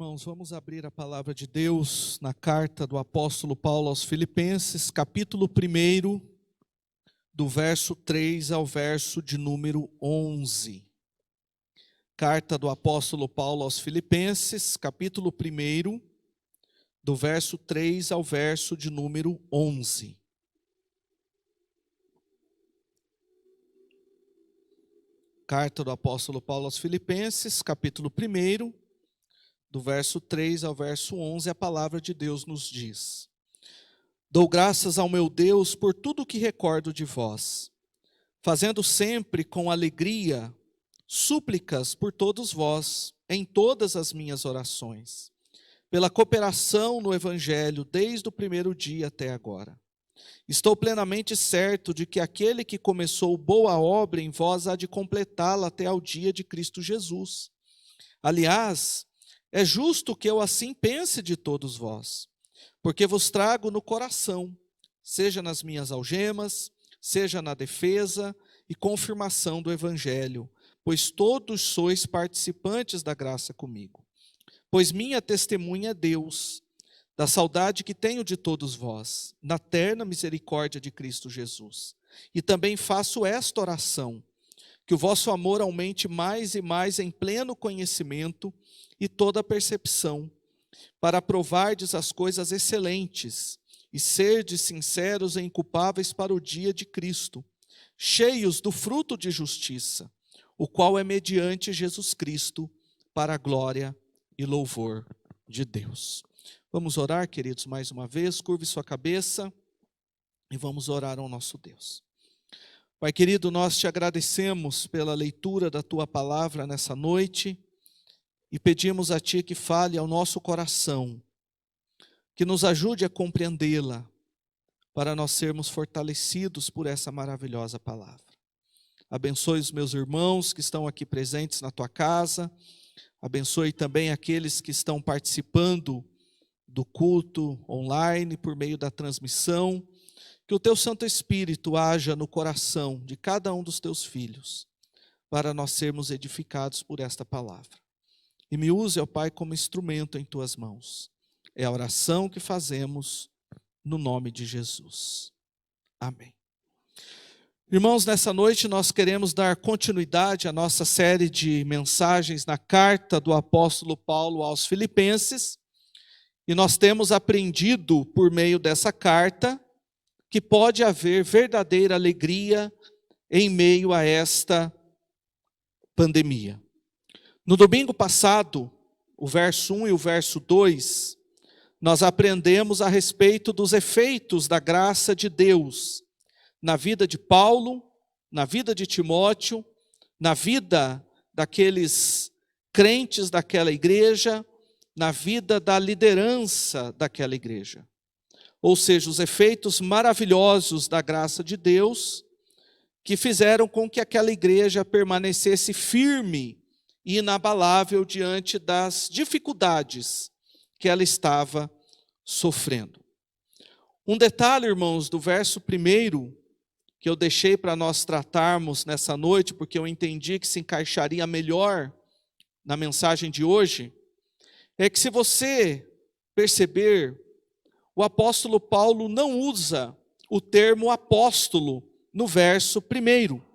Irmãos, vamos abrir a palavra de Deus na carta do apóstolo Paulo aos Filipenses, capítulo 1, do verso 3 ao verso de número 11. Carta do apóstolo Paulo aos Filipenses, capítulo 1, do verso 3 ao verso de número 11. Carta do apóstolo Paulo aos Filipenses, capítulo 1, do verso 3 ao verso 11, a palavra de Deus nos diz: Dou graças ao meu Deus por tudo o que recordo de vós, fazendo sempre com alegria súplicas por todos vós, em todas as minhas orações, pela cooperação no Evangelho desde o primeiro dia até agora. Estou plenamente certo de que aquele que começou boa obra em vós há de completá-la até ao dia de Cristo Jesus. Aliás, é justo que eu assim pense de todos vós, porque vos trago no coração, seja nas minhas algemas, seja na defesa e confirmação do Evangelho, pois todos sois participantes da graça comigo. Pois minha testemunha é Deus, da saudade que tenho de todos vós, na terna misericórdia de Cristo Jesus. E também faço esta oração, que o vosso amor aumente mais e mais em pleno conhecimento e toda percepção, para provardes as coisas excelentes e serdes sinceros e inculpáveis para o dia de Cristo, cheios do fruto de justiça, o qual é mediante Jesus Cristo, para a glória e louvor de Deus. Vamos orar, queridos, mais uma vez. Curve sua cabeça e vamos orar ao nosso Deus. Pai querido, nós te agradecemos pela leitura da tua palavra nessa noite e pedimos a ti que fale ao nosso coração, que nos ajude a compreendê-la, para nós sermos fortalecidos por essa maravilhosa palavra. Abençoe os meus irmãos que estão aqui presentes na tua casa, abençoe também aqueles que estão participando do culto online por meio da transmissão, que o teu Santo Espírito haja no coração de cada um dos teus filhos, para nós sermos edificados por esta palavra. E me use, ó Pai, como instrumento em tuas mãos. É a oração que fazemos no nome de Jesus. Amém. Irmãos, nessa noite nós queremos dar continuidade à nossa série de mensagens na carta do apóstolo Paulo aos Filipenses. E nós temos aprendido por meio dessa carta que pode haver verdadeira alegria em meio a esta pandemia. No domingo passado, o verso 1 e o verso 2, nós aprendemos a respeito dos efeitos da graça de Deus na vida de Paulo, na vida de Timóteo, na vida daqueles crentes daquela igreja, na vida da liderança daquela igreja. Ou seja, os efeitos maravilhosos da graça de Deus que fizeram com que aquela igreja permanecesse firme e inabalável diante das dificuldades que ela estava sofrendo. Um detalhe, irmãos, do verso 1, que eu deixei para nós tratarmos nessa noite, porque eu entendi que se encaixaria melhor na mensagem de hoje, é que se você perceber, o apóstolo Paulo não usa o termo apóstolo no verso 1,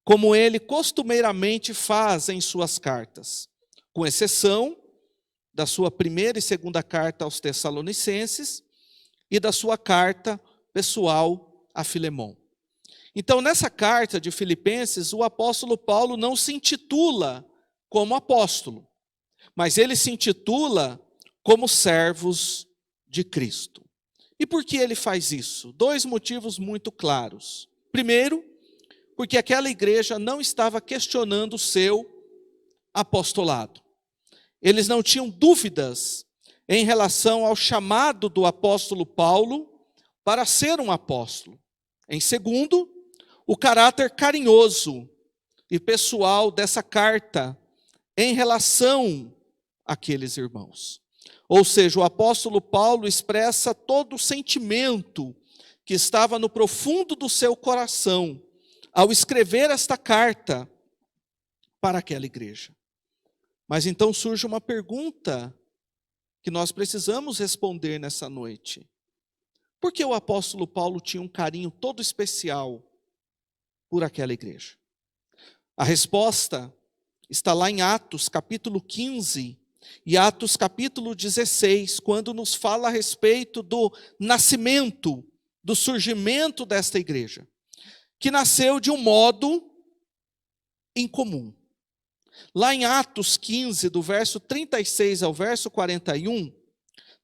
como ele costumeiramente faz em suas cartas, com exceção da sua primeira e segunda carta aos Tessalonicenses e da sua carta pessoal a Filemão. Então, nessa carta de Filipenses, o apóstolo Paulo não se intitula como apóstolo, mas ele se intitula como servos de Cristo. E por que ele faz isso? Dois motivos muito claros. Primeiro, porque aquela igreja não estava questionando o seu apostolado. Eles não tinham dúvidas em relação ao chamado do apóstolo Paulo para ser um apóstolo. Em segundo, o caráter carinhoso e pessoal dessa carta em relação àqueles irmãos. Ou seja, o apóstolo Paulo expressa todo o sentimento que estava no profundo do seu coração ao escrever esta carta para aquela igreja. Mas então surge uma pergunta que nós precisamos responder nessa noite. Por que o apóstolo Paulo tinha um carinho todo especial por aquela igreja? A resposta está lá em Atos capítulo 15 e Atos capítulo 16, quando nos fala a respeito do nascimento, do surgimento desta igreja, que nasceu de um modo incomum. Lá em Atos 15, do verso 36 ao verso 41,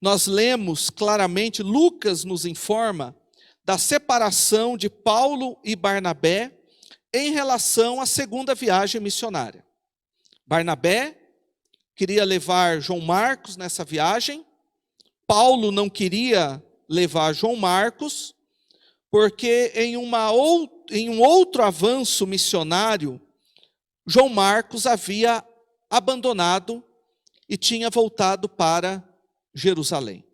nós lemos claramente, Lucas nos informa da separação de Paulo e Barnabé em relação à segunda viagem missionária. Barnabé queria levar João Marcos nessa viagem. Paulo não queria levar João Marcos, porque em um outro avanço missionário, João Marcos havia abandonado e tinha voltado para Jerusalém.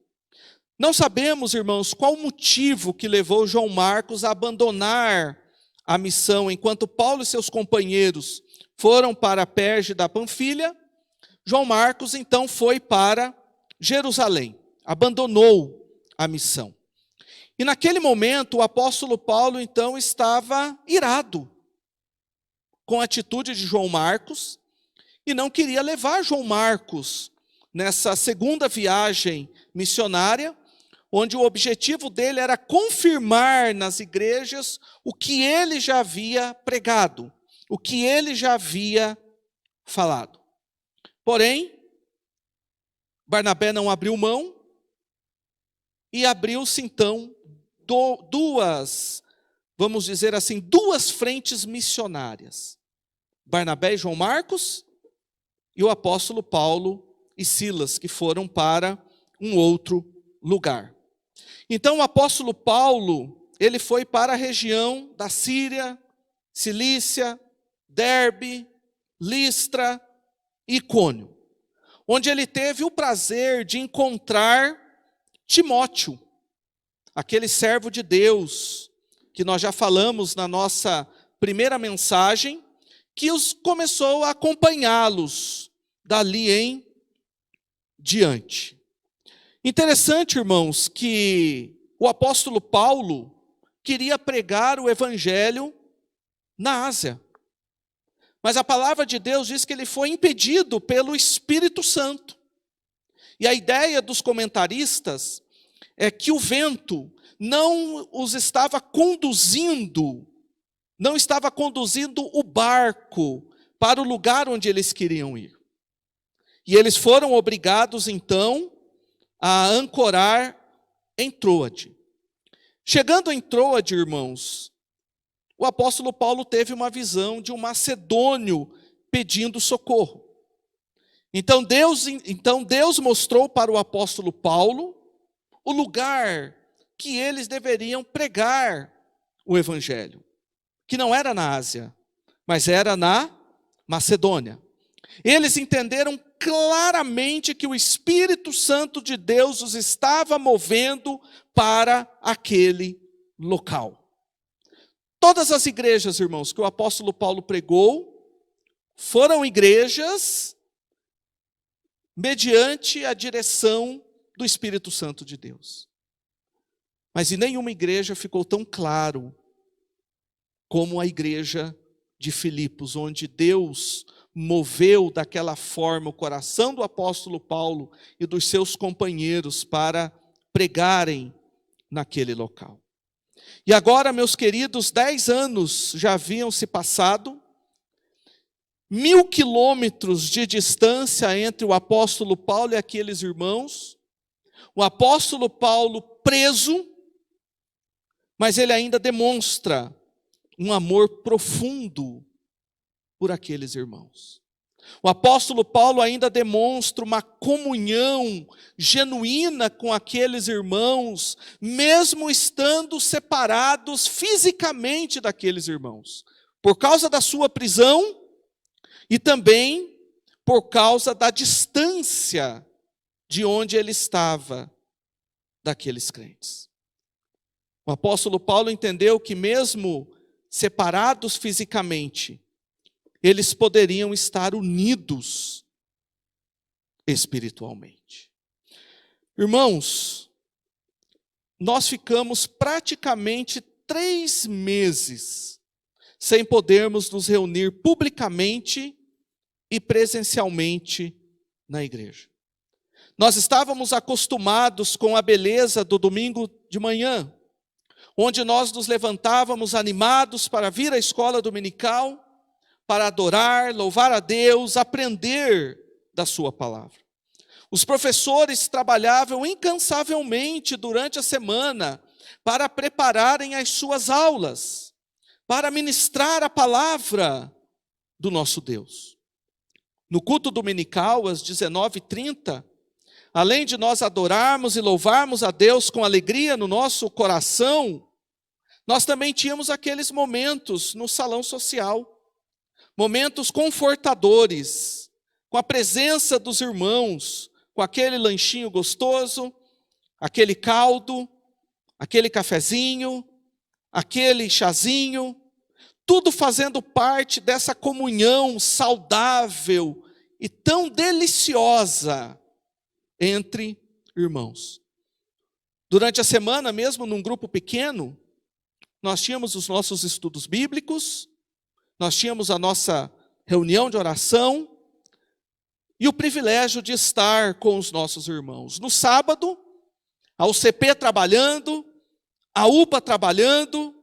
Não sabemos, irmãos, qual o motivo que levou João Marcos a abandonar a missão. Enquanto Paulo e seus companheiros foram para a Perge da Panfilha, João Marcos então foi para Jerusalém, abandonou a missão. E naquele momento o apóstolo Paulo então estava irado com a atitude de João Marcos e não queria levar João Marcos nessa segunda viagem missionária, onde o objetivo dele era confirmar nas igrejas o que ele já havia pregado, o que ele já havia falado. Porém, Barnabé não abriu mão e abriu-se então duas frentes missionárias. Barnabé e João Marcos e o apóstolo Paulo e Silas, que foram para um outro lugar. Então o apóstolo Paulo, ele foi para a região da Síria, Cilícia, Derbe, Listra e Icônio, onde ele teve o prazer de encontrar Timóteo, aquele servo de Deus, que nós já falamos na nossa primeira mensagem, que começou a acompanhá-los dali em diante. Interessante, irmãos, que o apóstolo Paulo queria pregar o evangelho na Ásia. Mas a palavra de Deus diz que ele foi impedido pelo Espírito Santo. E a ideia dos comentaristas é que o vento não estava conduzindo o barco para o lugar onde eles queriam ir. E eles foram obrigados, então, a ancorar em Troade. Chegando em Troade, irmãos, o apóstolo Paulo teve uma visão de um macedônio pedindo socorro. Então Deus mostrou para o apóstolo Paulo o lugar que eles deveriam pregar o evangelho, que não era na Ásia, mas era na Macedônia. Eles entenderam claramente que o Espírito Santo de Deus os estava movendo para aquele local. Todas as igrejas, irmãos, que o apóstolo Paulo pregou, foram igrejas mediante a direção do Espírito Santo de Deus. Mas em nenhuma igreja ficou tão claro como a igreja de Filipos, onde Deus moveu daquela forma o coração do apóstolo Paulo e dos seus companheiros para pregarem naquele local. E agora, meus queridos, 10 anos já haviam se passado, 1.000 quilômetros de distância entre o apóstolo Paulo e aqueles irmãos, o apóstolo Paulo preso, mas ele ainda demonstra um amor profundo por aqueles irmãos. O apóstolo Paulo ainda demonstra uma comunhão genuína com aqueles irmãos, mesmo estando separados fisicamente daqueles irmãos, por causa da sua prisão e também por causa da distância de onde ele estava daqueles crentes. O apóstolo Paulo entendeu que mesmo separados fisicamente, eles poderiam estar unidos espiritualmente. Irmãos, nós ficamos praticamente 3 meses sem podermos nos reunir publicamente e presencialmente na igreja. Nós estávamos acostumados com a beleza do domingo de manhã, onde nós nos levantávamos animados para vir à escola dominical, para adorar, louvar a Deus, aprender da sua palavra. Os professores trabalhavam incansavelmente durante a semana para prepararem as suas aulas, para ministrar a palavra do nosso Deus. No culto dominical, às 19h30, além de nós adorarmos e louvarmos a Deus com alegria no nosso coração, nós também tínhamos aqueles momentos no salão social, momentos confortadores, com a presença dos irmãos, com aquele lanchinho gostoso, aquele caldo, aquele cafezinho, aquele chazinho, tudo fazendo parte dessa comunhão saudável e tão deliciosa entre irmãos. Durante a semana, mesmo num grupo pequeno, nós tínhamos os nossos estudos bíblicos, nós tínhamos a nossa reunião de oração e o privilégio de estar com os nossos irmãos. No sábado, a UCP trabalhando, a UPA trabalhando,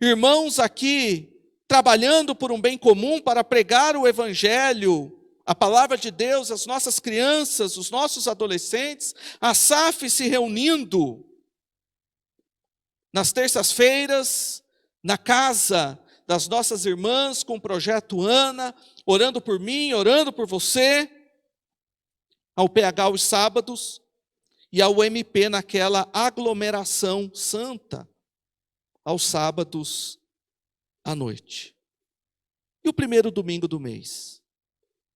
irmãos aqui trabalhando por um bem comum para pregar o evangelho, a palavra de Deus, as nossas crianças, os nossos adolescentes, a SAF se reunindo nas terças-feiras, na casa das nossas irmãs, com o projeto Ana, orando por mim, orando por você, ao PH aos sábados, e ao MP naquela aglomeração santa, aos sábados à noite. E o primeiro domingo do mês?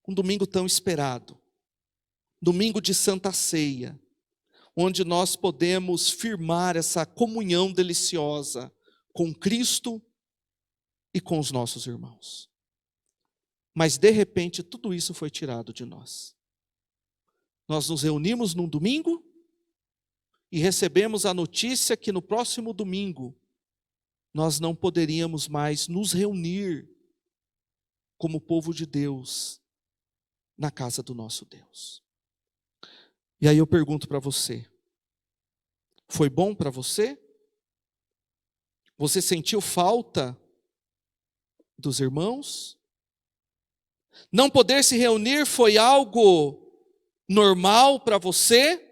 Um domingo tão esperado, domingo de Santa Ceia, onde nós podemos firmar essa comunhão deliciosa com Cristo e com os nossos irmãos. Mas de repente tudo isso foi tirado de nós. Nós nos reunimos num domingo e recebemos a notícia que no próximo domingo nós não poderíamos mais nos reunir como povo de Deus na casa do nosso Deus. E aí eu pergunto para você, foi bom para você? Você sentiu falta dos irmãos? Não poder se reunir foi algo normal para você?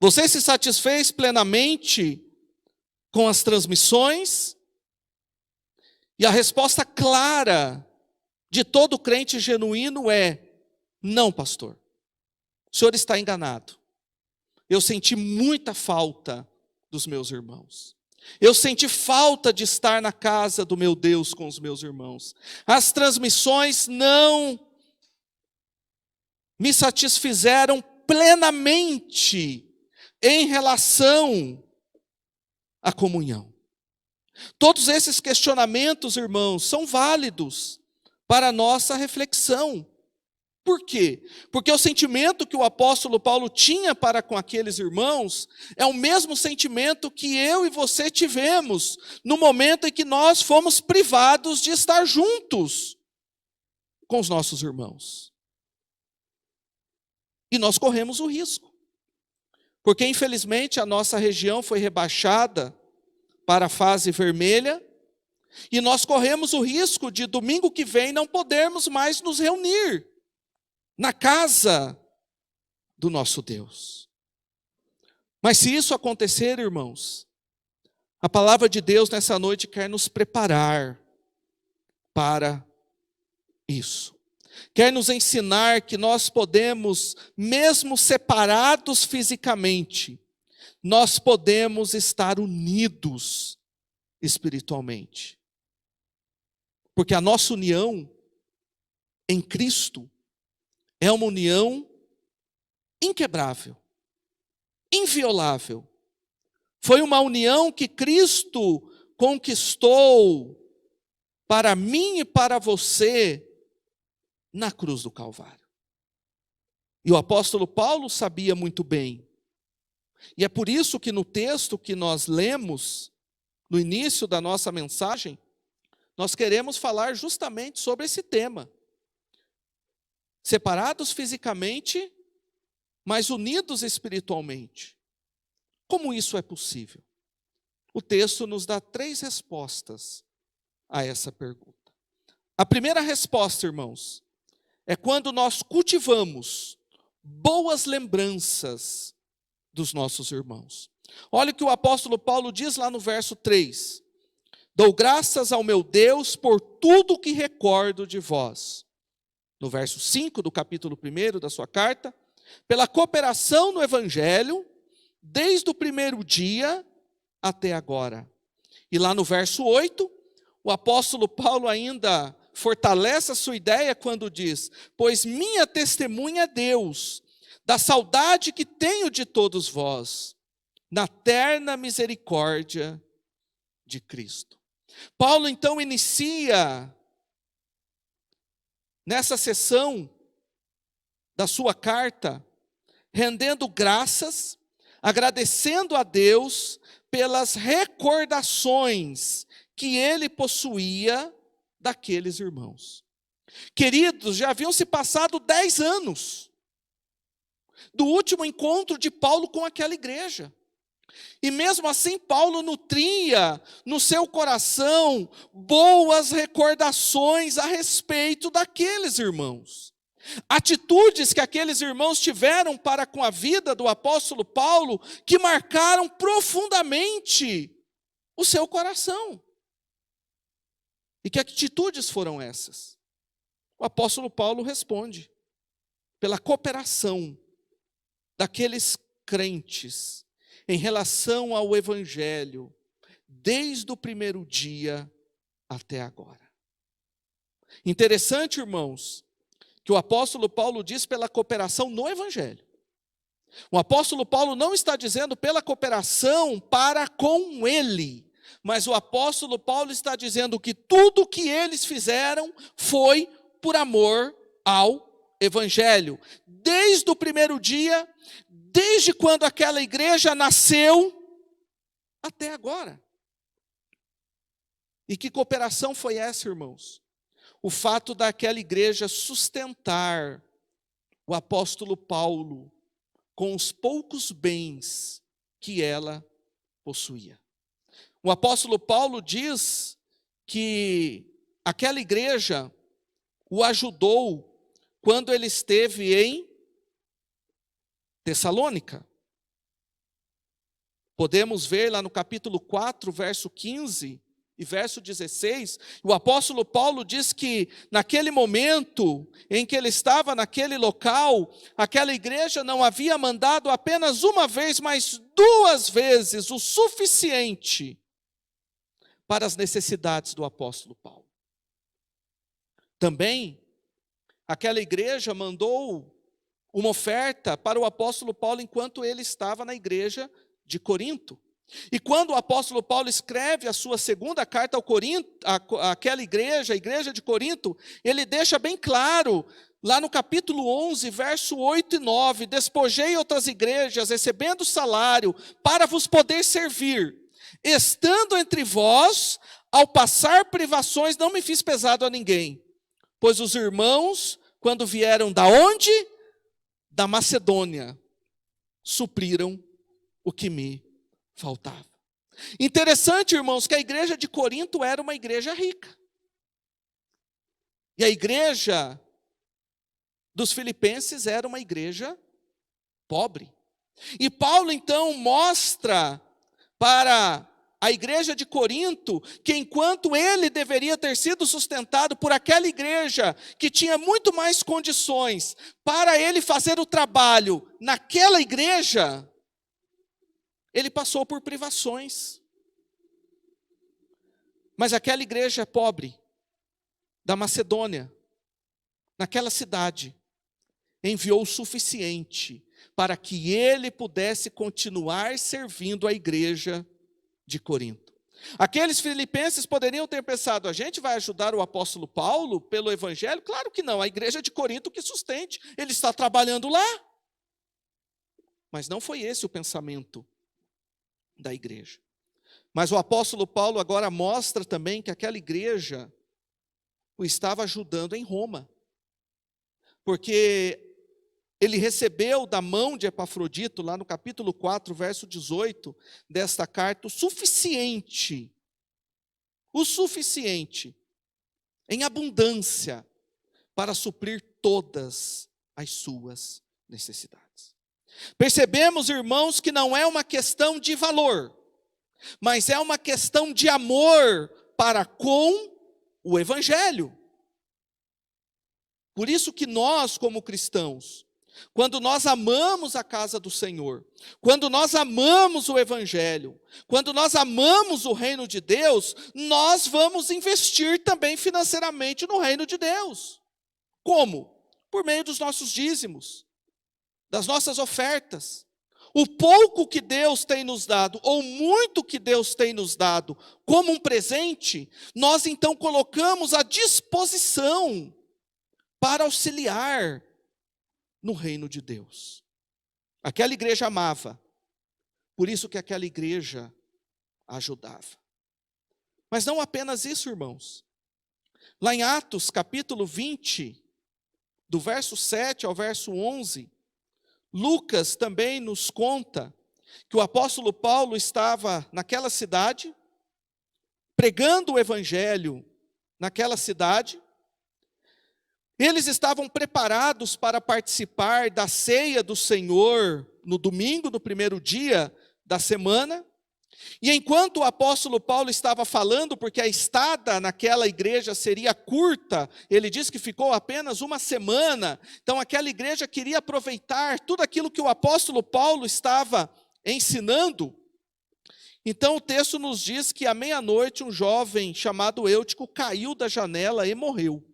Você se satisfez plenamente com as transmissões? E a resposta clara de todo crente genuíno é: não, pastor. O senhor está enganado. Eu senti muita falta dos meus irmãos. Eu senti falta de estar na casa do meu Deus com os meus irmãos. As transmissões não me satisfizeram plenamente em relação à comunhão. Todos esses questionamentos, irmãos, são válidos para a nossa reflexão. Por quê? Porque o sentimento que o apóstolo Paulo tinha para com aqueles irmãos é o mesmo sentimento que eu e você tivemos no momento em que nós fomos privados de estar juntos com os nossos irmãos. E nós corremos o risco, porque infelizmente a nossa região foi rebaixada para a fase vermelha, e nós corremos o risco de domingo que vem não podermos mais nos reunir na casa do nosso Deus. Mas se isso acontecer, irmãos, a palavra de Deus nessa noite quer nos preparar para isso. Quer nos ensinar que nós podemos, mesmo separados fisicamente, nós podemos estar unidos espiritualmente. Porque a nossa união em Cristo é uma união inquebrável, inviolável. Foi uma união que Cristo conquistou para mim e para você na cruz do Calvário. E o apóstolo Paulo sabia muito bem. E é por isso que no texto que nós lemos, no início da nossa mensagem, nós queremos falar justamente sobre esse tema. Separados fisicamente, mas unidos espiritualmente. Como isso é possível? O texto nos dá 3 respostas a essa pergunta. A primeira resposta, irmãos, é quando nós cultivamos boas lembranças dos nossos irmãos. Olha o que o apóstolo Paulo diz lá no verso 3. Dou graças ao meu Deus por tudo que recordo de vós. No verso 5 do capítulo 1 da sua carta, pela cooperação no evangelho, desde o primeiro dia até agora. E lá no verso 8, o apóstolo Paulo ainda fortalece a sua ideia quando diz: pois minha testemunha é Deus, da saudade que tenho de todos vós, na terna misericórdia de Cristo. Paulo então inicia nessa sessão da sua carta, rendendo graças, agradecendo a Deus pelas recordações que ele possuía daqueles irmãos. Queridos, já haviam se passado 10 anos do último encontro de Paulo com aquela igreja. E mesmo assim Paulo nutria no seu coração boas recordações a respeito daqueles irmãos. Atitudes que aqueles irmãos tiveram para com a vida do apóstolo Paulo que marcaram profundamente o seu coração. E que atitudes foram essas? O apóstolo Paulo responde: pela cooperação daqueles crentes em relação ao evangelho, desde o primeiro dia até agora. Interessante, irmãos, que o apóstolo Paulo diz pela cooperação no evangelho. O apóstolo Paulo não está dizendo pela cooperação para com ele, mas o apóstolo Paulo está dizendo que tudo o que eles fizeram foi por amor ao evangelho. Desde o primeiro dia, desde quando aquela igreja nasceu, até agora. E que cooperação foi essa, irmãos? O fato daquela igreja sustentar o apóstolo Paulo com os poucos bens que ela possuía. O apóstolo Paulo diz que aquela igreja o ajudou quando ele esteve em Tessalônica. Podemos ver lá no capítulo 4, verso 15 e verso 16, o apóstolo Paulo diz que naquele momento em que ele estava naquele local, aquela igreja não havia mandado apenas uma vez, mas 2 vezes o suficiente para as necessidades do apóstolo Paulo. Também, aquela igreja mandou uma oferta para o apóstolo Paulo enquanto ele estava na igreja de Corinto. E quando o apóstolo Paulo escreve a sua segunda carta ao Corinto, àquela igreja, a igreja de Corinto, ele deixa bem claro, lá no capítulo 11, verso 8 e 9, despojei outras igrejas, recebendo salário, para vos poder servir. Estando entre vós, ao passar privações, não me fiz pesado a ninguém. Pois os irmãos, quando vieram da onde? Da Macedônia, supriram o que me faltava. Interessante, irmãos, que a igreja de Corinto era uma igreja rica. E a igreja dos filipenses era uma igreja pobre. E Paulo, então, mostra para a igreja de Corinto que enquanto ele deveria ter sido sustentado por aquela igreja que tinha muito mais condições para ele fazer o trabalho naquela igreja, ele passou por privações. Mas aquela igreja pobre da Macedônia, naquela cidade, enviou o suficiente para que ele pudesse continuar servindo a igreja de Corinto. Aqueles filipenses poderiam ter pensado, a gente vai ajudar o apóstolo Paulo pelo evangelho? Claro que não, a igreja de Corinto que sustente, ele está trabalhando lá. Mas não foi esse o pensamento da igreja. Mas o apóstolo Paulo agora mostra também que aquela igreja o estava ajudando em Roma. Porque ele recebeu da mão de Epafrodito, lá no capítulo 4, verso 18, desta carta, o suficiente, em abundância, para suprir todas as suas necessidades. Percebemos, irmãos, que não é uma questão de valor, mas é uma questão de amor para com o evangelho. Por isso que nós, como cristãos, quando nós amamos a casa do Senhor, quando nós amamos o evangelho, quando nós amamos o reino de Deus, nós vamos investir também financeiramente no reino de Deus. Como? Por meio dos nossos dízimos, das nossas ofertas. O pouco que Deus tem nos dado, ou muito que Deus tem nos dado, como um presente, nós então colocamos à disposição para auxiliar no reino de Deus. Aquela igreja amava, por isso que aquela igreja ajudava. Mas não apenas isso, irmãos. Lá em Atos, capítulo 20, do verso 7 ao verso 11, Lucas também nos conta que o apóstolo Paulo estava naquela cidade, pregando o evangelho naquela cidade. Eles estavam preparados para participar da ceia do Senhor no domingo do primeiro dia da semana. E enquanto o apóstolo Paulo estava falando, porque a estada naquela igreja seria curta, ele disse que ficou apenas uma semana, então aquela igreja queria aproveitar tudo aquilo que o apóstolo Paulo estava ensinando. Então o texto nos diz que à meia-noite um jovem chamado Eutico caiu da janela e morreu.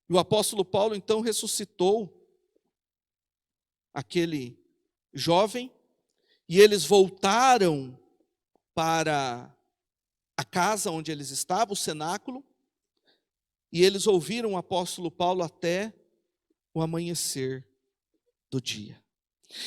E o apóstolo Paulo então ressuscitou aquele jovem, e eles voltaram para a casa onde eles estavam, o cenáculo, e eles ouviram o apóstolo Paulo até o amanhecer do dia.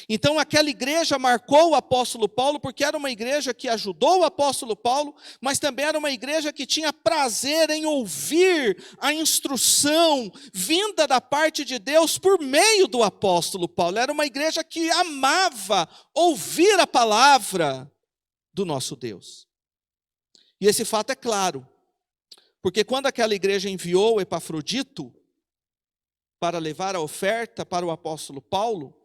Então aquela igreja marcou o apóstolo Paulo, porque era uma igreja que ajudou o apóstolo Paulo, mas também era uma igreja que tinha prazer em ouvir a instrução vinda da parte de Deus por meio do apóstolo Paulo. Era uma igreja que amava ouvir a palavra do nosso Deus. E esse fato é claro, porque quando aquela igreja enviou Epafrodito para levar a oferta para o apóstolo Paulo,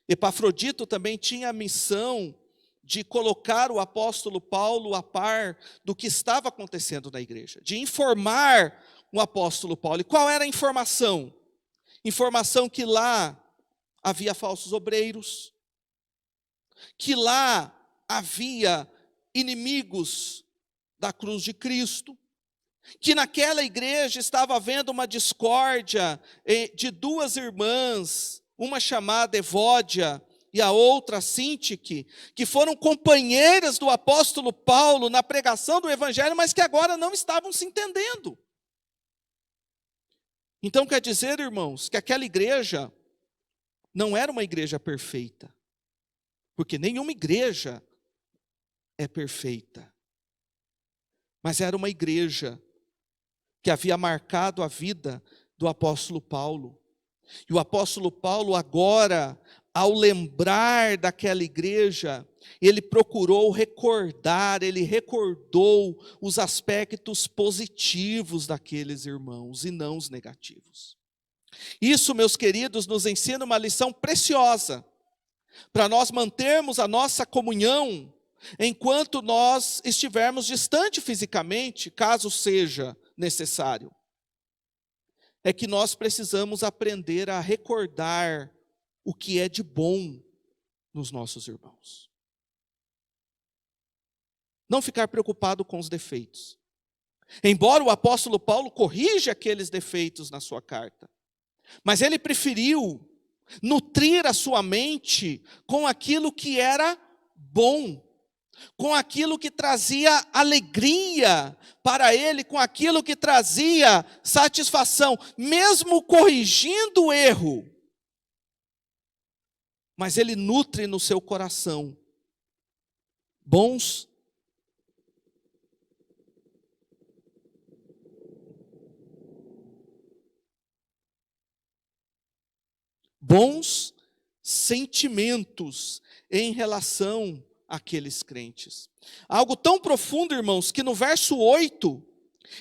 Epafrodito também tinha a missão de colocar o apóstolo Paulo a par do que estava acontecendo na igreja, de informar o apóstolo Paulo. E qual era a informação? Informação que lá havia falsos obreiros, que lá havia inimigos da cruz de Cristo, que naquela igreja estava havendo uma discórdia de duas irmãs, uma chamada Evódia e a outra Sintique, que foram companheiras do apóstolo Paulo na pregação do evangelho, mas que agora não estavam se entendendo. Então quer dizer, irmãos, que aquela igreja não era uma igreja perfeita, porque nenhuma igreja é perfeita, mas era uma igreja que havia marcado a vida do apóstolo Paulo. E o apóstolo Paulo agora, ao lembrar daquela igreja, ele procurou recordar, ele recordou os aspectos positivos daqueles irmãos e não os negativos. Isso, meus queridos, nos ensina uma lição preciosa para nós mantermos a nossa comunhão enquanto nós estivermos distante fisicamente, caso seja necessário. É que nós precisamos aprender a recordar o que é de bom nos nossos irmãos. Não ficar preocupado com os defeitos. Embora o apóstolo Paulo corrija aqueles defeitos na sua carta, mas ele preferiu nutrir a sua mente com aquilo que era bom, com aquilo que trazia alegria para ele, com aquilo que trazia satisfação, mesmo corrigindo o erro. Mas ele nutre no seu coração bons sentimentos em relação àqueles crentes. Algo tão profundo, irmãos, que no verso 8,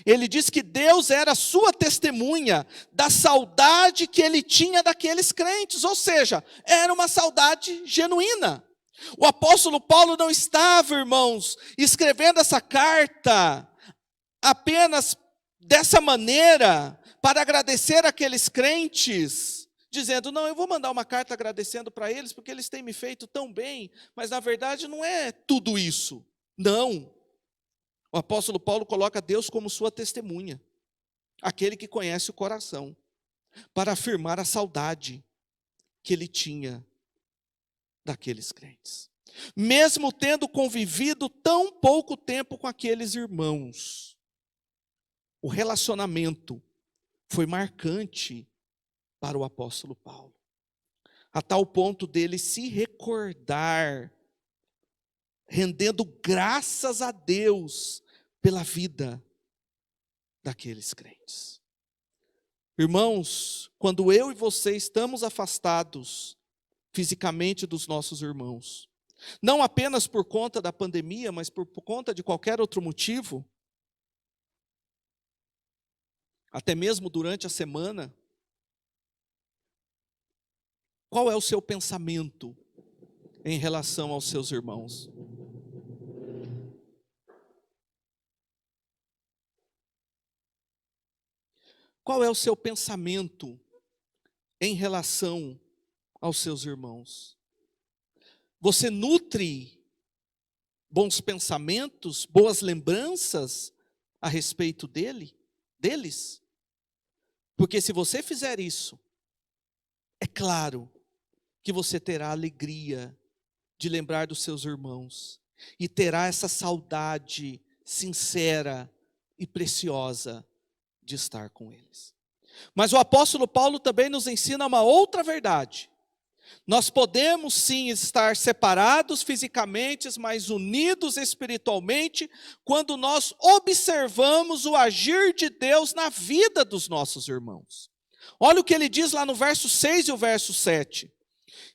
ele diz que Deus era a sua testemunha da saudade que ele tinha daqueles crentes, ou seja, era uma saudade genuína. O apóstolo Paulo não estava, irmãos, escrevendo essa carta apenas dessa maneira para agradecer aqueles crentes, dizendo, não, eu vou mandar uma carta agradecendo para eles, porque eles têm me feito tão bem, mas na verdade não é tudo isso. Não. O apóstolo Paulo coloca Deus como sua testemunha, aquele que conhece o coração, para afirmar a saudade que ele tinha daqueles crentes. Mesmo tendo convivido tão pouco tempo com aqueles irmãos, o relacionamento foi marcante para o apóstolo Paulo, a tal ponto dele se recordar, rendendo graças a Deus pela vida daqueles crentes. Irmãos, quando eu e você estamos afastados fisicamente dos nossos irmãos, não apenas por conta da pandemia, mas por conta de qualquer outro motivo, até mesmo durante a semana, qual é o seu pensamento em relação aos seus irmãos? Qual é o seu pensamento em relação aos seus irmãos? Você nutre bons pensamentos, boas lembranças a respeito deles? Porque se você fizer isso, é claro que você terá alegria de lembrar dos seus irmãos e terá essa saudade sincera e preciosa de estar com eles. Mas o apóstolo Paulo também nos ensina uma outra verdade. Nós podemos sim estar separados fisicamente, mas unidos espiritualmente, quando nós observamos o agir de Deus na vida dos nossos irmãos. Olha o que ele diz lá no verso 6 e o verso 7.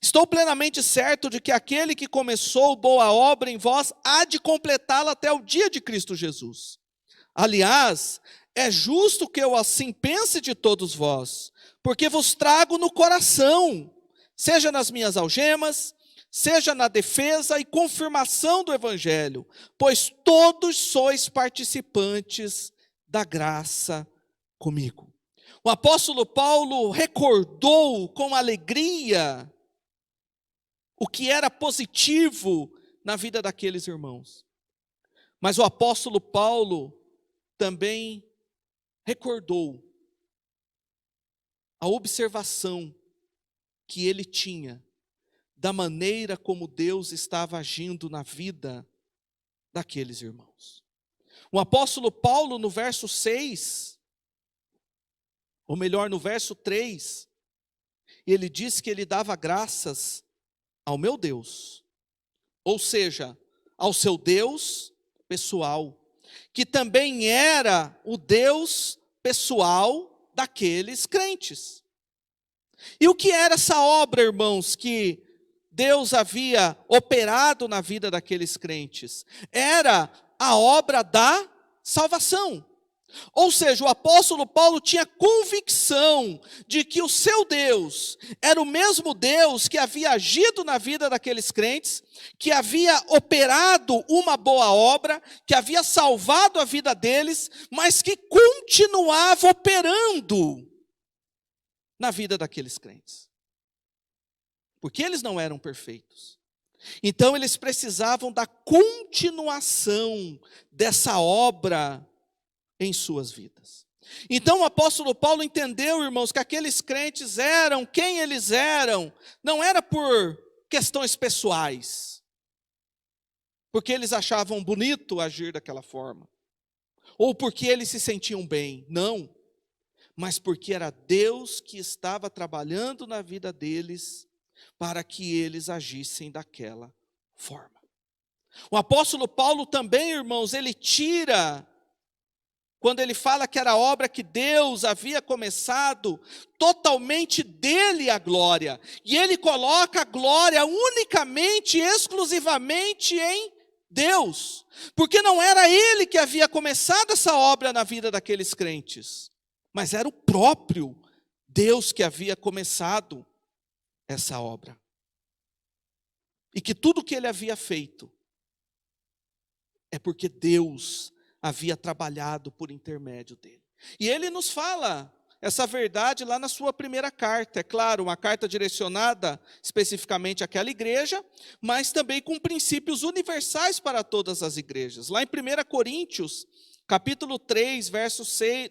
Estou plenamente certo de que aquele que começou boa obra em vós há de completá-la até o dia de Cristo Jesus. Aliás, é justo que eu assim pense de todos vós, porque vos trago no coração, seja nas minhas algemas, seja na defesa e confirmação do Evangelho, pois todos sois participantes da graça comigo. O apóstolo Paulo recordou com alegria o que era positivo na vida daqueles irmãos. Mas o apóstolo Paulo também recordou a observação que ele tinha da maneira como Deus estava agindo na vida daqueles irmãos. O apóstolo Paulo, no verso 6, ou melhor, no verso 3, ele diz que ele dava graças ao meu Deus, ou seja, ao seu Deus pessoal, que também era o Deus pessoal daqueles crentes. E o que era essa obra, irmãos, que Deus havia operado na vida daqueles crentes? Era a obra da salvação. Ou seja, o apóstolo Paulo tinha convicção de que o seu Deus era o mesmo Deus que havia agido na vida daqueles crentes, que havia operado uma boa obra, que havia salvado a vida deles, mas que continuava operando na vida daqueles crentes. Porque eles não eram perfeitos. Então eles precisavam da continuação dessa obra em suas vidas. Então o apóstolo Paulo entendeu, irmãos, que aqueles crentes eram quem eles eram, não era por questões pessoais. porque eles achavam bonito agir daquela forma, ou porque eles se sentiam bem. Não, mas porque era Deus que estava trabalhando na vida deles para que eles agissem daquela forma. O apóstolo Paulo também, irmãos, ele tira, quando ele fala que era a obra que Deus havia começado, totalmente dele a glória. E ele coloca a glória unicamente, exclusivamente em Deus. Porque não era ele que havia começado essa obra na vida daqueles crentes, mas era o próprio Deus que havia começado essa obra. E que tudo que ele havia feito é porque Deus havia trabalhado por intermédio dele. E ele nos fala essa verdade lá na sua primeira carta. É claro, uma carta direcionada especificamente àquela igreja, mas também com princípios universais para todas as igrejas. Lá em 1 Coríntios, capítulo 3,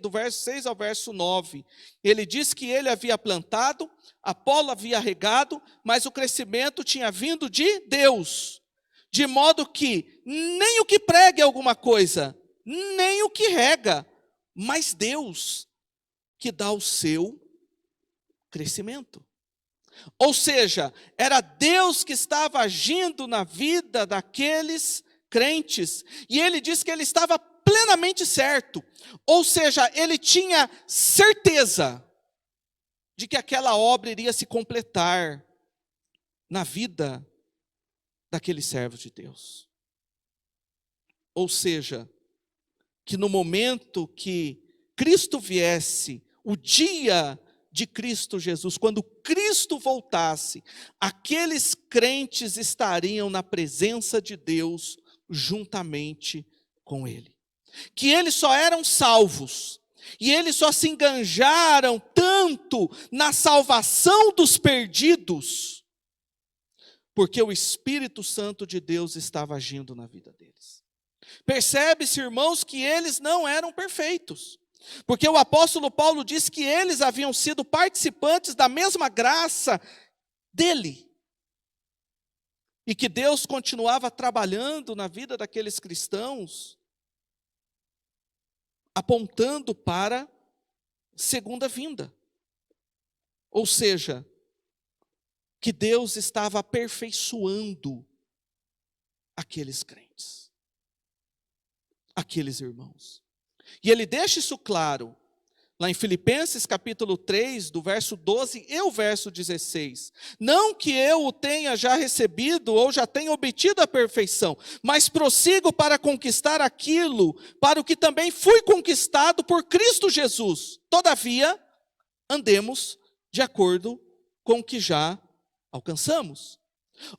do verso 6 ao verso 9, ele diz que ele havia plantado, Apolo havia regado, mas o crescimento tinha vindo de Deus. De modo que nem o que prega é alguma coisa, nem o que rega, mas Deus que dá o seu crescimento. Ou seja, era Deus que estava agindo na vida daqueles crentes. E ele diz que ele estava plenamente certo. Ou seja, ele tinha certeza de que aquela obra iria se completar na vida daqueles servos de Deus. Ou seja, que no momento que Cristo viesse, o dia de Cristo Jesus, quando Cristo voltasse, aqueles crentes estariam na presença de Deus juntamente com Ele. Que eles só eram salvos, e eles só se enganjaram tanto na salvação dos perdidos, porque o Espírito Santo de Deus estava agindo na vida deles. Percebe-se, irmãos, que eles não eram perfeitos, porque o apóstolo Paulo diz que eles haviam sido participantes da mesma graça dele, e que Deus continuava trabalhando na vida daqueles cristãos, apontando para a segunda vinda. Ou seja, que Deus estava aperfeiçoando aqueles crentes, aqueles irmãos. E ele deixa isso claro, lá em Filipenses capítulo 3, do verso 12 e o verso 16. Não que eu o tenha já recebido ou já tenha obtido a perfeição, mas prossigo para conquistar aquilo, para o que também fui conquistado por Cristo Jesus. Todavia, andemos de acordo com o que já alcançamos.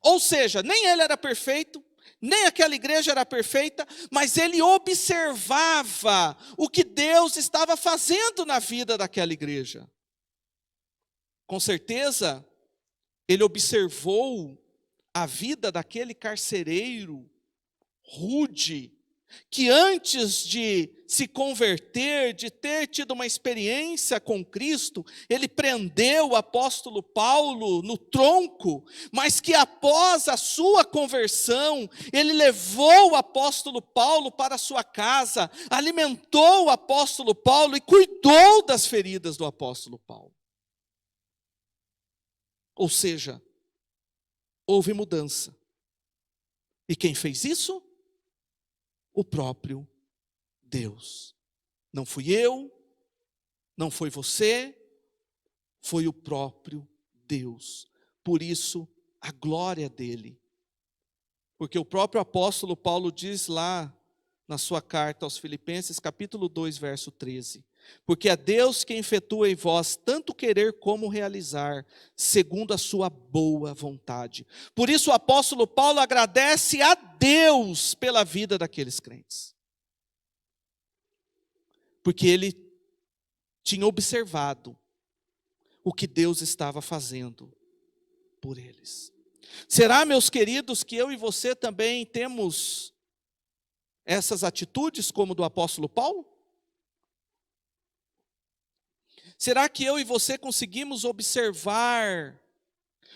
Ou seja, nem ele era perfeito, nem aquela igreja era perfeita, mas ele observava o que Deus estava fazendo na vida daquela igreja. Com certeza, ele observou a vida daquele carcereiro rude, que antes de se converter, de ter tido uma experiência com Cristo, ele prendeu o apóstolo Paulo no tronco, mas que após a sua conversão, ele levou o apóstolo Paulo para a sua casa, alimentou o apóstolo Paulo e cuidou das feridas do apóstolo Paulo. Ou seja, houve mudança. E quem fez isso? O próprio Deus. Não fui eu, não foi você, foi o próprio Deus. Por isso, a glória dele. Porque o próprio apóstolo Paulo diz lá na sua carta aos Filipenses, capítulo 2, verso 13. Porque é Deus quem efetua em vós tanto querer como realizar, segundo a sua boa vontade. Por isso o apóstolo Paulo agradece a Deus pela vida daqueles crentes. Porque ele tinha observado o que Deus estava fazendo por eles. Será, meus queridos, que eu e você também temos essas atitudes como do apóstolo Paulo? Será que eu e você conseguimos observar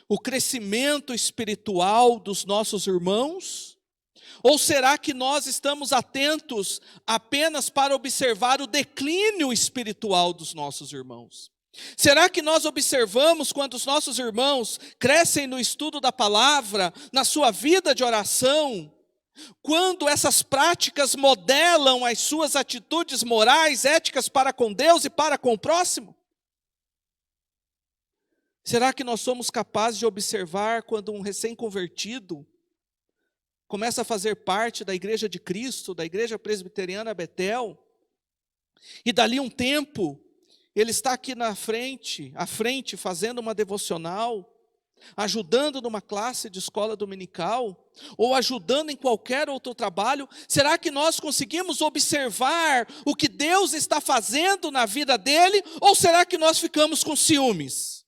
o crescimento espiritual dos nossos irmãos? Ou será que nós estamos atentos apenas para observar o declínio espiritual dos nossos irmãos? Será que nós observamos quando os nossos irmãos crescem no estudo da palavra, na sua vida de oração, quando essas práticas modelam as suas atitudes morais, éticas para com Deus e para com o próximo? Será que nós somos capazes de observar quando um recém-convertido começa a fazer parte da Igreja de Cristo, da Igreja Presbiteriana Betel, e dali um tempo, ele está aqui à frente, fazendo uma devocional, ajudando numa classe de escola dominical, ou ajudando em qualquer outro trabalho? Será que nós conseguimos observar o que Deus está fazendo na vida dele, ou será que nós ficamos com ciúmes?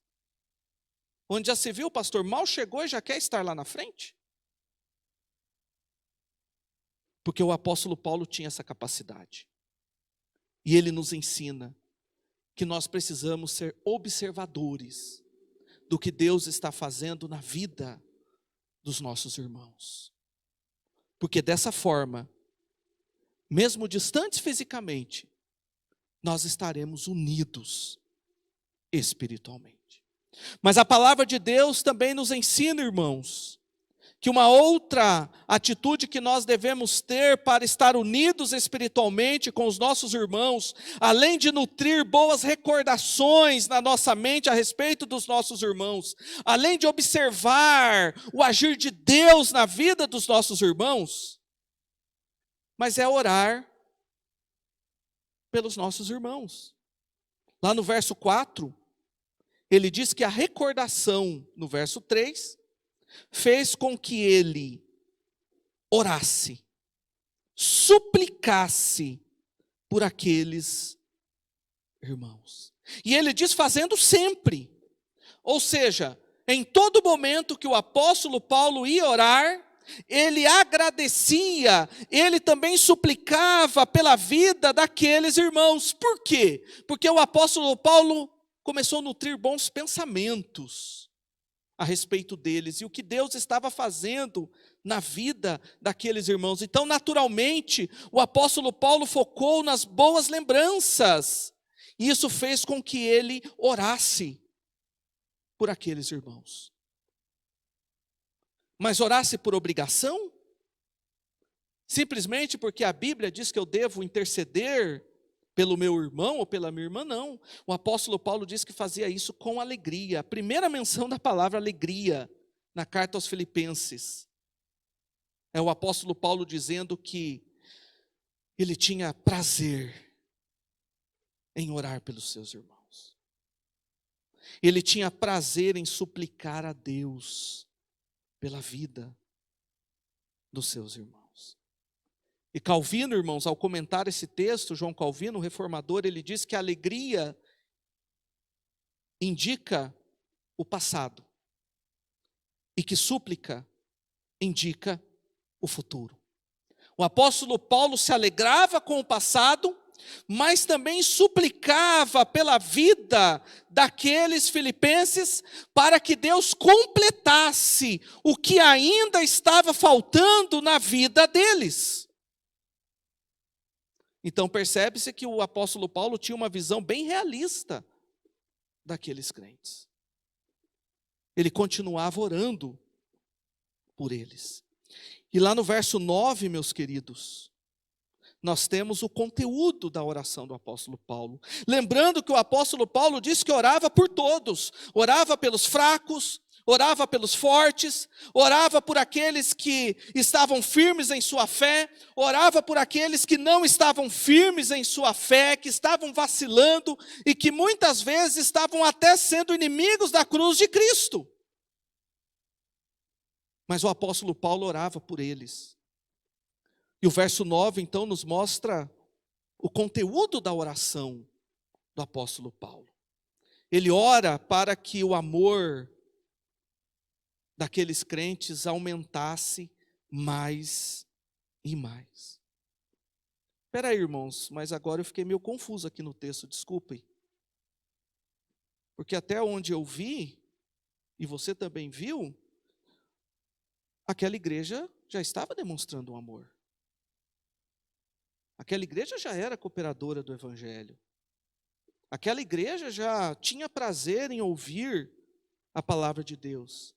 Onde já se viu, o pastor mal chegou e já quer estar lá na frente? Porque o apóstolo Paulo tinha essa capacidade. E ele nos ensina que nós precisamos ser observadores do que Deus está fazendo na vida dos nossos irmãos. Porque dessa forma, mesmo distantes fisicamente, nós estaremos unidos espiritualmente. Mas a palavra de Deus também nos ensina, irmãos, que uma outra atitude que nós devemos ter para estar unidos espiritualmente com os nossos irmãos, além de nutrir boas recordações na nossa mente a respeito dos nossos irmãos, além de observar o agir de Deus na vida dos nossos irmãos, mas é orar pelos nossos irmãos. Lá no verso 4, ele diz que a recordação, no verso 3, fez com que ele orasse, suplicasse por aqueles irmãos. E ele diz fazendo sempre. Ou seja, em todo momento que o apóstolo Paulo ia orar, ele agradecia, ele também suplicava pela vida daqueles irmãos. Por quê? Porque o apóstolo Paulo começou a nutrir bons pensamentos a respeito deles e o que Deus estava fazendo na vida daqueles irmãos. Então, naturalmente, o apóstolo Paulo focou nas boas lembranças, e isso fez com que ele orasse por aqueles irmãos. Mas orasse por obrigação? Simplesmente porque a Bíblia diz que eu devo interceder pelo meu irmão ou pela minha irmã? Não. O apóstolo Paulo diz que fazia isso com alegria. A primeira menção da palavra alegria na carta aos Filipenses é o apóstolo Paulo dizendo que ele tinha prazer em orar pelos seus irmãos. Ele tinha prazer em suplicar a Deus pela vida dos seus irmãos. E Calvino, irmãos, ao comentar esse texto, João Calvino, o reformador, ele diz que a alegria indica o passado e que súplica indica o futuro. O apóstolo Paulo se alegrava com o passado, mas também suplicava pela vida daqueles filipenses para que Deus completasse o que ainda estava faltando na vida deles. Então percebe-se que o apóstolo Paulo tinha uma visão bem realista daqueles crentes. Ele continuava orando por eles. E lá no verso 9, meus queridos, nós temos o conteúdo da oração do apóstolo Paulo. Lembrando que o apóstolo Paulo disse que orava por todos, orava pelos fracos, orava pelos fortes, orava por aqueles que estavam firmes em sua fé, orava por aqueles que não estavam firmes em sua fé, que estavam vacilando e que muitas vezes estavam até sendo inimigos da cruz de Cristo. Mas o apóstolo Paulo orava por eles. E o verso 9 então nos mostra o conteúdo da oração do apóstolo Paulo. Ele ora para que o amor daqueles crentes aumentasse mais e mais. Espera aí, irmãos, mas agora eu fiquei meio confuso aqui no texto, desculpem. Porque até onde eu vi, e você também viu, aquela igreja já estava demonstrando um amor. Aquela igreja já era cooperadora do Evangelho. Aquela igreja já tinha prazer em ouvir a palavra de Deus.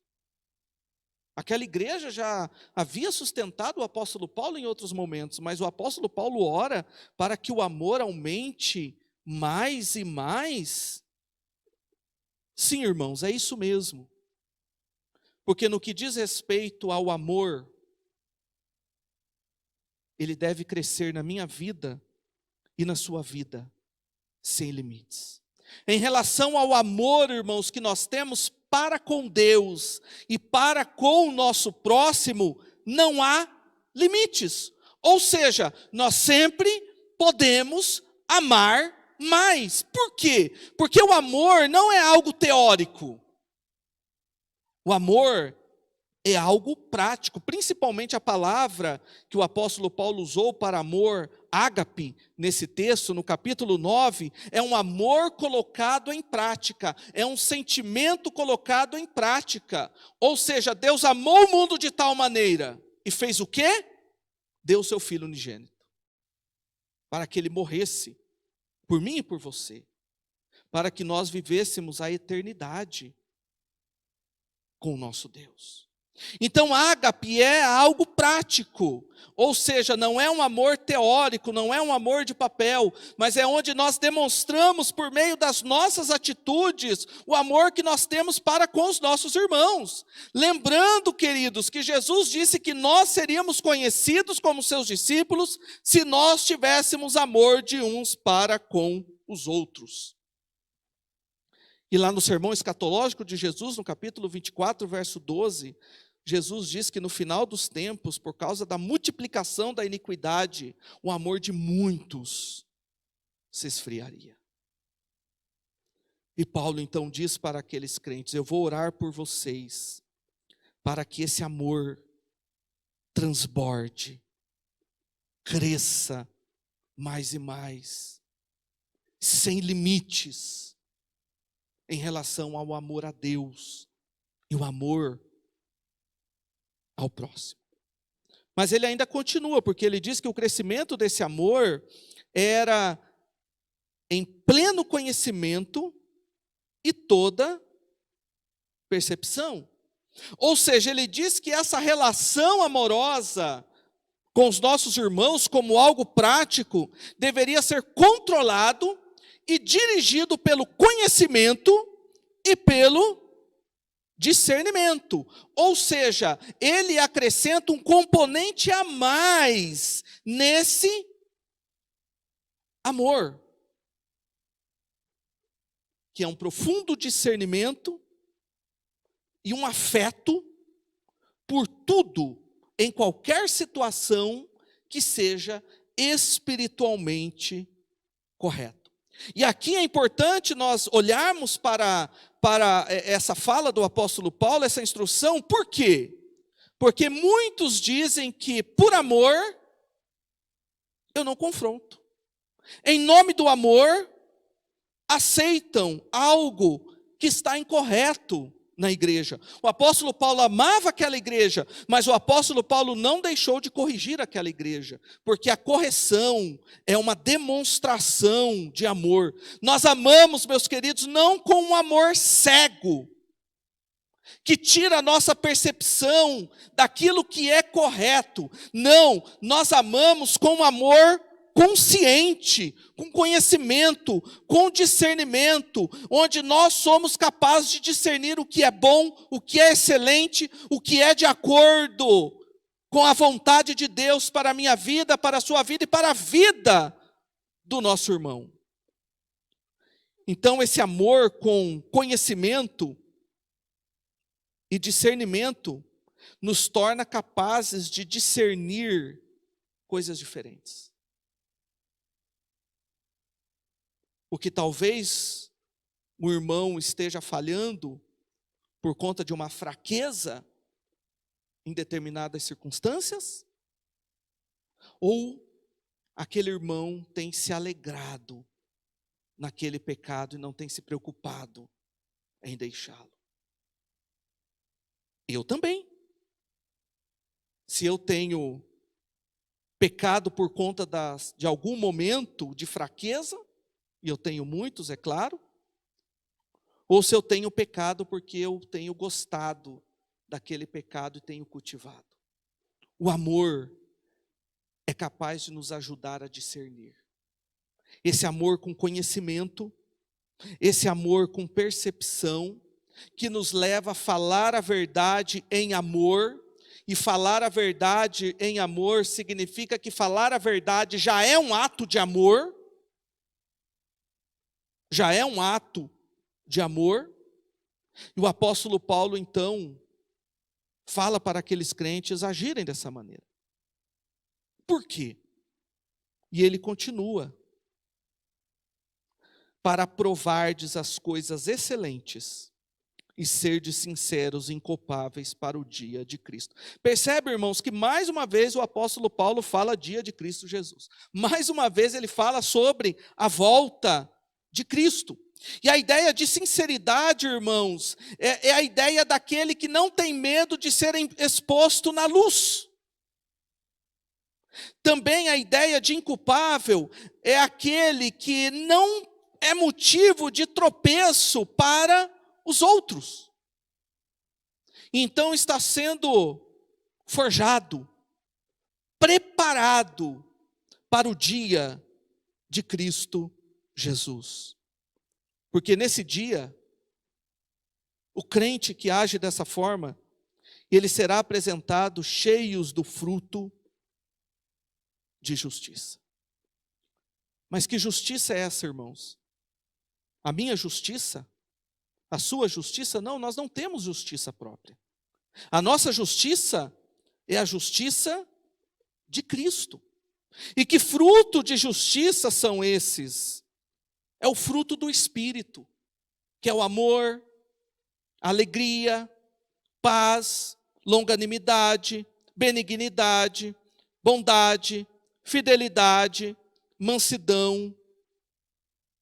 Aquela igreja já havia sustentado o apóstolo Paulo em outros momentos, mas o apóstolo Paulo ora para que o amor aumente mais e mais. Sim, irmãos, é isso mesmo. Porque no que diz respeito ao amor, ele deve crescer na minha vida e na sua vida, sem limites. Em relação ao amor, irmãos, que nós temos para com Deus e para com o nosso próximo, não há limites. Ou seja, nós sempre podemos amar mais. Por quê? Porque o amor não é algo teórico. O amor é algo prático, principalmente a palavra que o apóstolo Paulo usou para amor, ágape, nesse texto, no capítulo 9, é um amor colocado em prática, é um sentimento colocado em prática. Ou seja, Deus amou o mundo de tal maneira, e fez o quê? Deu o seu Filho unigênito, para que ele morresse, por mim e por você, para que nós vivêssemos a eternidade com o nosso Deus. Então, ágape é algo prático, ou seja, não é um amor teórico, não é um amor de papel, mas é onde nós demonstramos por meio das nossas atitudes o amor que nós temos para com os nossos irmãos. Lembrando, queridos, que Jesus disse que nós seríamos conhecidos como seus discípulos se nós tivéssemos amor de uns para com os outros. E lá no sermão escatológico de Jesus, no capítulo 24, verso 12, Jesus diz que no final dos tempos, por causa da multiplicação da iniquidade, o amor de muitos se esfriaria. E Paulo então diz para aqueles crentes: eu vou orar por vocês, para que esse amor transborde, cresça mais e mais, sem limites, em relação ao amor a Deus e o amor ao próximo. Mas ele ainda continua, porque ele diz que o crescimento desse amor era em pleno conhecimento e toda percepção. Ou seja, ele diz que essa relação amorosa com os nossos irmãos, como algo prático, deveria ser controlado e dirigido pelo conhecimento e pelo discernimento. Ou seja, ele acrescenta um componente a mais nesse amor, que é um profundo discernimento e um afeto por tudo, em qualquer situação que seja espiritualmente correto. E aqui é importante nós olharmos para essa fala do apóstolo Paulo, essa instrução. Por quê? Porque muitos dizem que por amor eu não confronto. Em nome do amor, aceitam algo que está incorreto na igreja. O apóstolo Paulo amava aquela igreja, mas o apóstolo Paulo não deixou de corrigir aquela igreja, porque a correção é uma demonstração de amor. Nós amamos, meus queridos, não com um amor cego, que tira a nossa percepção daquilo que é correto. Não, nós amamos com um amor consciente, com conhecimento, com discernimento, onde nós somos capazes de discernir o que é bom, o que é excelente, o que é de acordo com a vontade de Deus para a minha vida, para a sua vida e para a vida do nosso irmão. Então, esse amor com conhecimento e discernimento nos torna capazes de discernir coisas diferentes. O que talvez o irmão esteja falhando por conta de uma fraqueza em determinadas circunstâncias, ou aquele irmão tem se alegrado naquele pecado e não tem se preocupado em deixá-lo. Eu também. se eu tenho pecado por conta de algum momento de fraqueza, e eu tenho muitos, é claro, ou se eu tenho pecado porque eu tenho gostado daquele pecado e tenho cultivado. O amor é capaz de nos ajudar a discernir. Esse amor com conhecimento, esse amor com percepção, que nos leva a falar a verdade em amor, e falar a verdade em amor significa que falar a verdade já é um ato de amor, já é um ato de amor. E o apóstolo Paulo, então, fala para aqueles crentes agirem dessa maneira. Por quê? E ele continua: para provardes as coisas excelentes e serdes sinceros e inculpáveis para o dia de Cristo. Percebe, irmãos, que mais uma vez o apóstolo Paulo fala dia de Cristo Jesus. Mais uma vez ele fala sobre a volta de Cristo. E a ideia de sinceridade, irmãos, é a ideia daquele que não tem medo de ser exposto na luz. Também a ideia de inculpável é aquele que não é motivo de tropeço para os outros. Então está sendo forjado, preparado para o dia de Cristo Jesus. Porque nesse dia, o crente que age dessa forma, ele será apresentado cheios do fruto de justiça. Mas que justiça é essa, irmãos? A minha justiça? A sua justiça? Não, nós não temos justiça própria. A nossa justiça é a justiça de Cristo. E que fruto de justiça são esses? É o fruto do Espírito, que é o amor, alegria, paz, longanimidade, benignidade, bondade, fidelidade, mansidão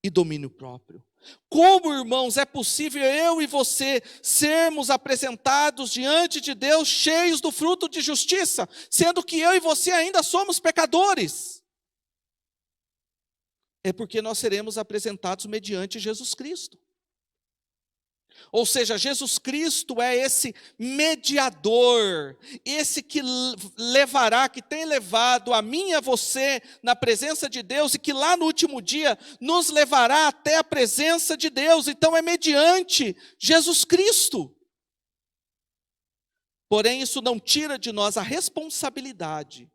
e domínio próprio. Como, irmãos, é possível eu e você sermos apresentados diante de Deus cheios do fruto de justiça, sendo que eu e você ainda somos pecadores? É porque nós seremos apresentados mediante Jesus Cristo. Ou seja, Jesus Cristo é esse mediador, esse que levará, que tem levado a mim e a você na presença de Deus, e que lá no último dia nos levará até a presença de Deus. Então é mediante Jesus Cristo. Porém, isso não tira de nós a responsabilidade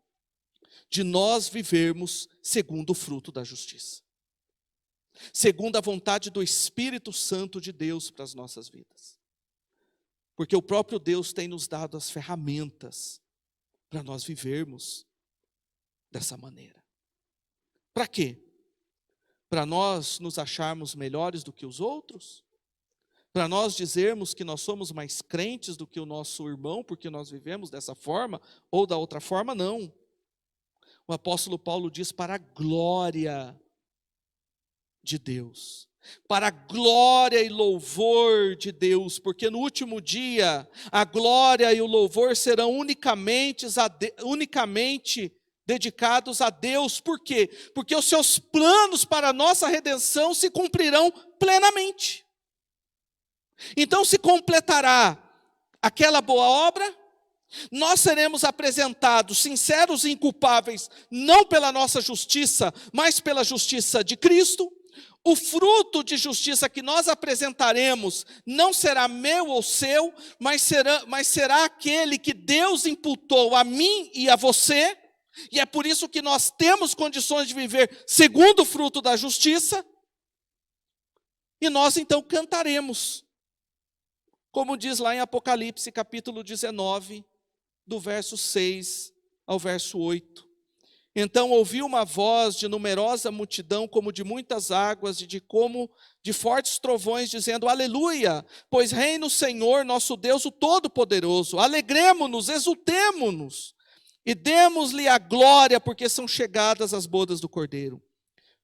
de nós vivermos segundo o fruto da justiça, segundo a vontade do Espírito Santo de Deus para as nossas vidas. Porque o próprio Deus tem nos dado as ferramentas para nós vivermos dessa maneira. Para quê? Para nós nos acharmos melhores do que os outros? Para nós dizermos que nós somos mais crentes do que o nosso irmão, porque nós vivemos dessa forma ou da outra forma? Não. O apóstolo Paulo diz: para a glória de Deus, para a glória e louvor de Deus, porque no último dia a glória e o louvor serão unicamente dedicados a Deus. Por quê? Porque os seus planos para a nossa redenção se cumprirão plenamente. Então se completará aquela boa obra, nós seremos apresentados sinceros e inculpáveis, não pela nossa justiça, mas pela justiça de Cristo. O fruto de justiça que nós apresentaremos não será meu ou seu, mas será aquele que Deus imputou a mim e a você. E é por isso que nós temos condições de viver segundo o fruto da justiça. E nós então cantaremos, como diz lá em Apocalipse capítulo 19, do verso 6 ao verso 8. Então ouvi uma voz de numerosa multidão, como de muitas águas, e como de fortes trovões, dizendo: aleluia, pois reina o Senhor, nosso Deus, o Todo-Poderoso. Alegremo-nos, exultemo-nos, e demos-lhe a glória, porque são chegadas as bodas do Cordeiro,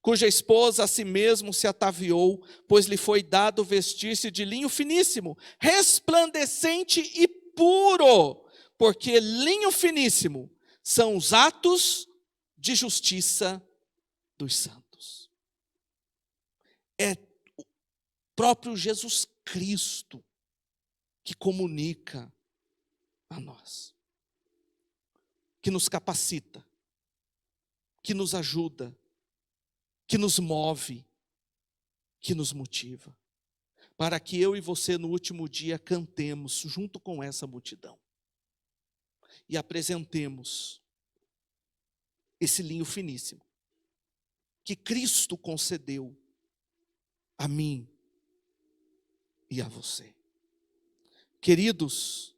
cuja esposa a si mesmo se ataviou, pois lhe foi dado vestir-se de linho finíssimo, resplandecente e puro, porque linho finíssimo são os atos de justiça dos santos. É o próprio Jesus Cristo que comunica a nós, que nos capacita, que nos ajuda, que nos move, que nos motiva, para que eu e você no último dia cantemos junto com essa multidão e apresentemos esse linho finíssimo que Cristo concedeu a mim e a você. Queridos,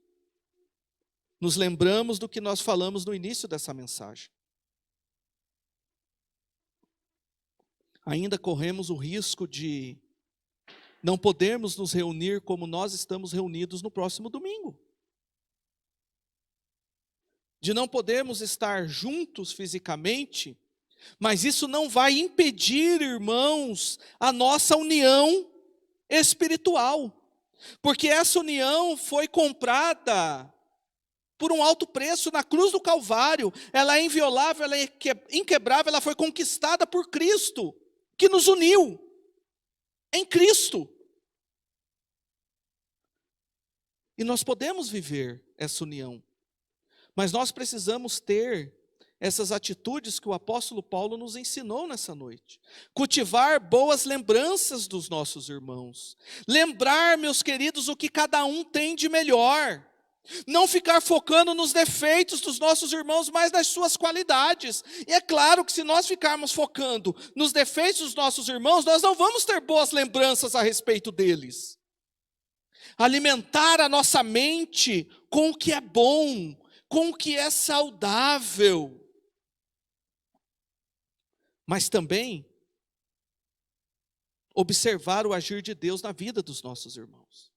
nos lembramos do que nós falamos no início dessa mensagem. Ainda corremos o risco de não podermos nos reunir como nós estamos reunidos no próximo domingo. De não podermos estar juntos fisicamente, mas isso não vai impedir, irmãos, a nossa união espiritual. Porque essa união foi comprada por um alto preço na cruz do Calvário. Ela é inviolável, ela é inquebrável, ela foi conquistada por Cristo, que nos uniu em Cristo. E nós podemos viver essa união, mas nós precisamos ter essas atitudes que o apóstolo Paulo nos ensinou nessa noite. Cultivar boas lembranças dos nossos irmãos. Lembrar, meus queridos, o que cada um tem de melhor. Não ficar focando nos defeitos dos nossos irmãos, mas nas suas qualidades. E é claro que se nós ficarmos focando nos defeitos dos nossos irmãos, nós não vamos ter boas lembranças a respeito deles. Alimentar a nossa mente com o que é bom, com o que é saudável. Mas também observar o agir de Deus na vida dos nossos irmãos.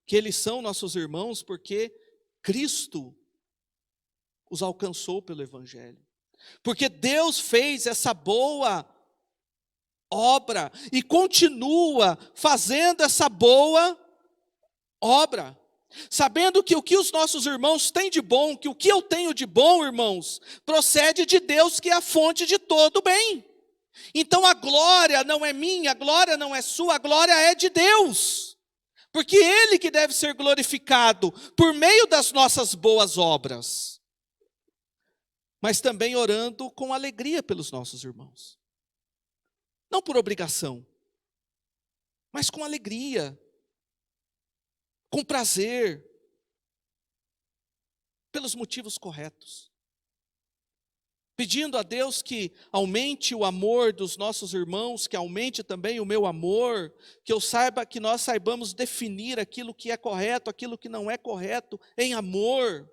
Que eles são nossos irmãos porque Cristo os alcançou pelo Evangelho. Porque Deus fez essa boa obra e continua fazendo essa boa obra. Sabendo que o que os nossos irmãos têm de bom, que o que eu tenho de bom, irmãos, procede de Deus, que é a fonte de todo bem. Então a glória não é minha, a glória não é sua, a glória é de Deus. Porque Ele que deve ser glorificado por meio das nossas boas obras. Mas também orando com alegria pelos nossos irmãos. Não por obrigação, mas com alegria, com prazer, pelos motivos corretos. Pedindo a Deus que aumente o amor dos nossos irmãos, que aumente também o meu amor, que nós saibamos definir aquilo que é correto, aquilo que não é correto, em amor.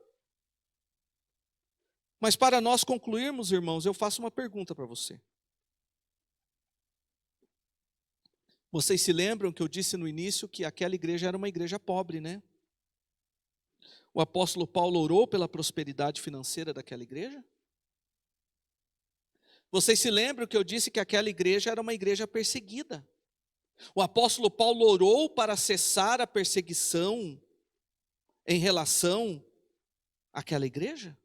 Mas para nós concluirmos, irmãos, eu faço uma pergunta para você. Vocês se lembram que eu disse no início que aquela igreja era uma igreja pobre, né? O apóstolo Paulo orou pela prosperidade financeira daquela igreja? Vocês se lembram que eu disse que aquela igreja era uma igreja perseguida? O apóstolo Paulo orou para cessar a perseguição em relação àquela igreja?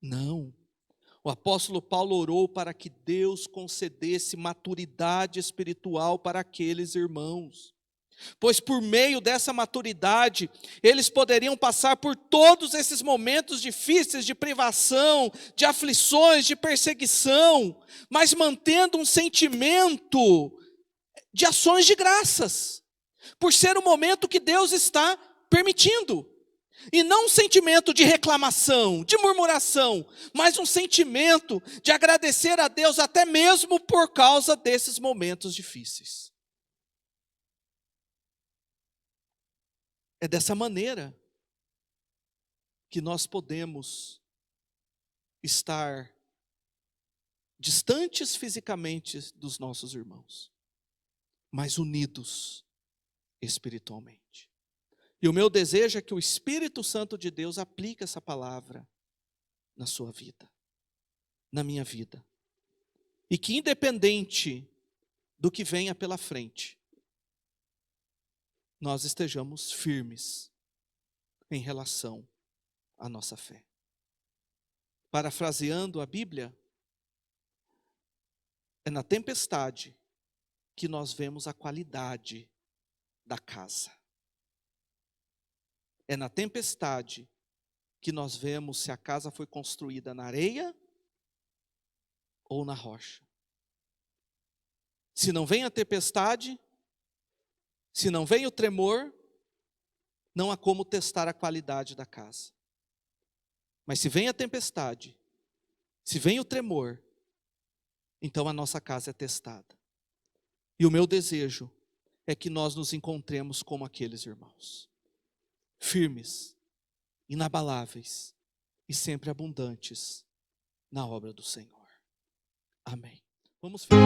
Não. O apóstolo Paulo orou para que Deus concedesse maturidade espiritual para aqueles irmãos. Pois por meio dessa maturidade, eles poderiam passar por todos esses momentos difíceis de privação, de aflições, de perseguição, mas mantendo um sentimento de ações de graças, por ser o momento que Deus está permitindo. E não um sentimento de reclamação, de murmuração, mas um sentimento de agradecer a Deus até mesmo por causa desses momentos difíceis. É dessa maneira que nós podemos estar distantes fisicamente dos nossos irmãos, mas unidos espiritualmente. E o meu desejo é que o Espírito Santo de Deus aplique essa palavra na sua vida, na minha vida. E que independente do que venha pela frente, nós estejamos firmes em relação à nossa fé. Parafraseando a Bíblia, é na tempestade que nós vemos a qualidade da casa. É na tempestade que nós vemos se a casa foi construída na areia ou na rocha. Se não vem a tempestade, se não vem o tremor, não há como testar a qualidade da casa. Mas se vem a tempestade, se vem o tremor, então a nossa casa é testada. E o meu desejo é que nós nos encontremos como aqueles irmãos, firmes, inabaláveis e sempre abundantes na obra do Senhor. Amém. Vamos ficar.